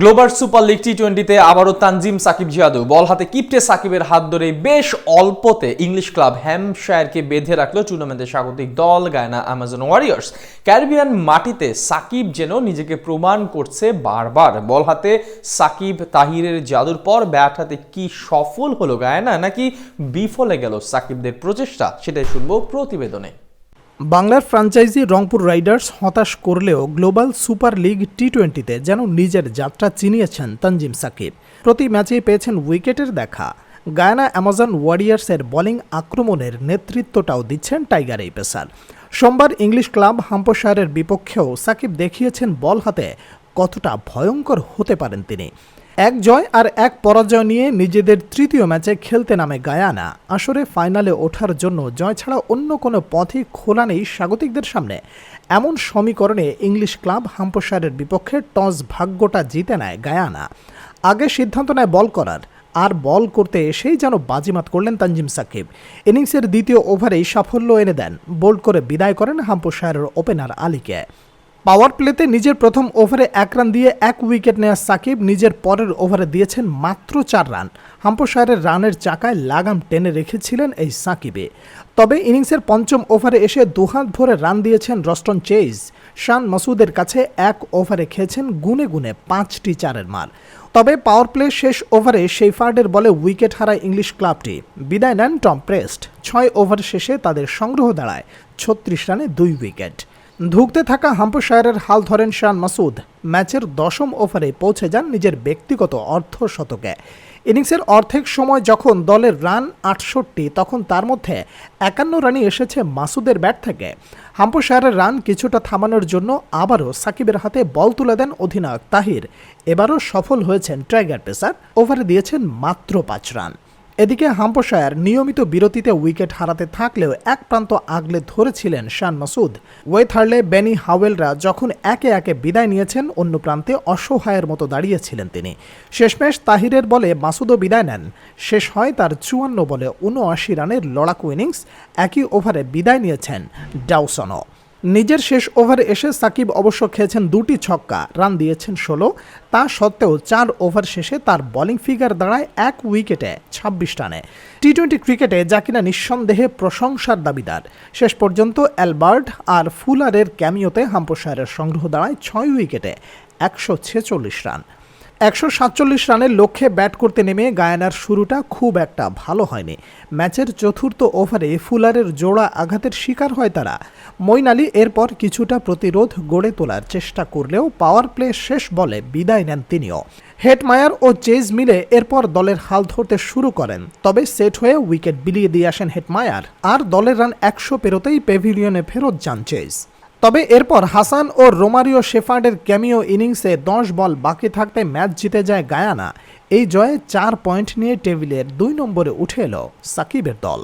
Global super league টি-20-তে আবারও তানজিম সাকিব জিয়াদু বল হাতে কিপটে সাকিবের হাত ধরে বেশ অল্পতে ইংলিশ ক্লাব হ্যাম্পশায়ারকে বেঁধে রাখলো টুর্নামেন্টের স্বাগতিক দল গায়ানা অ্যামাজন ওয়ারিয়র্স। ক্যারিবিয়ান মাটিতে সাকিব যেন নিজেকে প্রমাণ করছে বারবার। বল হাতে সাকিব তাহিরের জাদুর পর ব্যাট হাতে কি সফল হলো গায়ানা, নাকি বিফলে গেল সাকিবদের প্রচেষ্টা, সেটাই শুনবো প্রতিবেদনে। বাংলার ফ্র্যাঞ্চাইজি রংপুর রাইডার্স হতাশ করলেও গ্লোবাল সুপার লিগ টি-20-তে যেন নিজের যাত্রা চিনিয়েছেন তানজিম সাকিব। প্রতি ম্যাচেই পেয়েছেন উইকেটের দেখা। গায়ানা অ্যামাজন ওয়ারিয়ার্সের বোলিং আক্রমণের নেতৃত্বটাও দিচ্ছেন টাইগার এই পেসার। সোমবার ইংলিশ ক্লাব হ্যাম্পশায়ারের বিপক্ষেও সাকিব দেখিয়েছেন বল হাতে কতটা ভয়ঙ্কর হতে পারেন তিনি। এক জয় আর এক পরাজয় নিয়ে নিজেদের তৃতীয় ম্যাচে খেলতে নামে গায়ানা। আসরে ফাইনালে ওঠার জন্য জয় ছাড়া অন্য কোনো পথই খোলা নেই স্বাগতিকদের সামনে। এমন সমীকরণে ইংলিশ ক্লাব হ্যাম্পশায়ারের বিপক্ষে টস ভাগ্যটা জিতে নেয় গায়ানা। আগে সিদ্ধান্ত নেয় বল করার, আর বল করতে এসেই যেন বাজিমাত করলেন তানজিম সাকিব। ইনিংসের দ্বিতীয় ওভারেই সাফল্য এনে দেন, বোল্ড করে বিদায় করেন হ্যাম্পশায়ারের ওপেনার আলীকে। পাওয়ার প্লেতে নিজের প্রথম ওভারে 1 রান দিয়ে 1 উইকেট নেওয়া সাকিব নিজের পরের ওভারে দিয়েছেন মাত্র 4 রান। হ্যাম্পশায়ারের রানের চাকায় লাগাম টেনে রেখেছিলেন এই সাকিবে। তবে ইনিংসের পঞ্চম ওভারে এসে দুহাত ভরে রান দিয়েছেন রস্টন চেজ। শান মাসুদের কাছে 1 ওভারে খেয়েছেন গুনে গুনে 5টি 4-এর মার। তবে পাওয়ার প্লে শেষ ওভারে শেফার্ডের বলে উইকেট হারায় ইংলিশ ক্লাবটি। বিদায় নেন টম প্রেস্ট। 6 ওভার শেষে তাদের সংগ্রহ দাঁড়ায় 36 রানে 2 উইকেট। ধুঁকতে থাকা হ্যাম্পশায়ারের হাল ধরেন শান মাসুদ। ম্যাচের 10ম ওভারে পৌঁছে যান নিজের ব্যক্তিগত অর্ধশতকে। ইনিংসের অর্ধেক সময় যখন দলের রান 68, তখন তার মধ্যে 51 রানই এসেছে মাসুদের ব্যাট থেকে। হ্যাম্পশায়ারের রান কিছুটা থামানোর জন্য আবারও সাকিবের হাতে বল তুলে দেন অধিনায়ক তাহির। এবারও সফল হয়েছেন টাইগার পেসার, ওভারে দিয়েছেন মাত্র 5 রান। এদিকে হ্যাম্পশায়ার নিয়মিত বিরতিতে উইকেট হারাতে থাকলেও এক প্রান্ত আগলে ধরেছিলেন শান মাসুদ। ওয়েথ হার্লে, বেনি হাওয়েলরা যখন একে একে বিদায় নিয়েছেন, অন্য প্রান্তে অসহায়ের মতো দাঁড়িয়েছিলেন তিনি। শেষমেশ তাহিরের বলে মাসুদও বিদায় নেন। শেষ হয় তার 54 বলে 79 রানের লড়াকু ইনিংস। একই ওভারে বিদায় নিয়েছেন ডাউসনও। নিজের শেষ ওভারে এসে সাকিব অবশ্য খেয়েছেন 2টি ছক্কা, রান দিয়েছেন 16। তা সত্ত্বেও 4 ওভার শেষে তার বোলিং ফিগার দাঁড়ায় 1 উইকেটে 26 রানে। টি-20 ক্রিকেটে যা কিনা নিঃসন্দেহে প্রশংসার দাবিদার। শেষ পর্যন্ত অ্যালবার্ট আর ফুলারের ক্যামিওতে হ্যাম্পশায়ারের সংগ্রহ দাঁড়ায় 6 উইকেটে 146 রান। 147 রানের লক্ষ্যে ব্যাট করতে নেমে গায়ানার শুরুটা খুব একটা ভালো হয়নি। ম্যাচের চতুর্থ ওভারে ফুলারের জোড়া আঘাতের শিকার হয় তারা। মঈন আলী এরপর কিছুটা প্রতিরোধ গড়ে তোলার চেষ্টা করলেও পাওয়ার প্লে শেষ বলে বিদায় নেন তিনিও। হেটমায়ার ও চেজ মিলে এরপর দলের হাল ধরতে শুরু করেন। তবে সেট হয়ে উইকেট বিলিয়ে দিয়ে আসেন হেটমায়ার, আর দলের রান 100 পেরোতেই প্যাভিলিয়নে ফেরত যান চেজ। তবে এরপর হাসান ও রোমারিও শেফার্ডের ক্যামিও ইনিংসে 10 বল বাকি থাকতে ম্যাচ জিতে যায় গায়ানা। এই জয়ে 4 পয়েন্ট নিয়ে টেবিলের 2 নম্বরে উঠে এলো সাকিবের দল।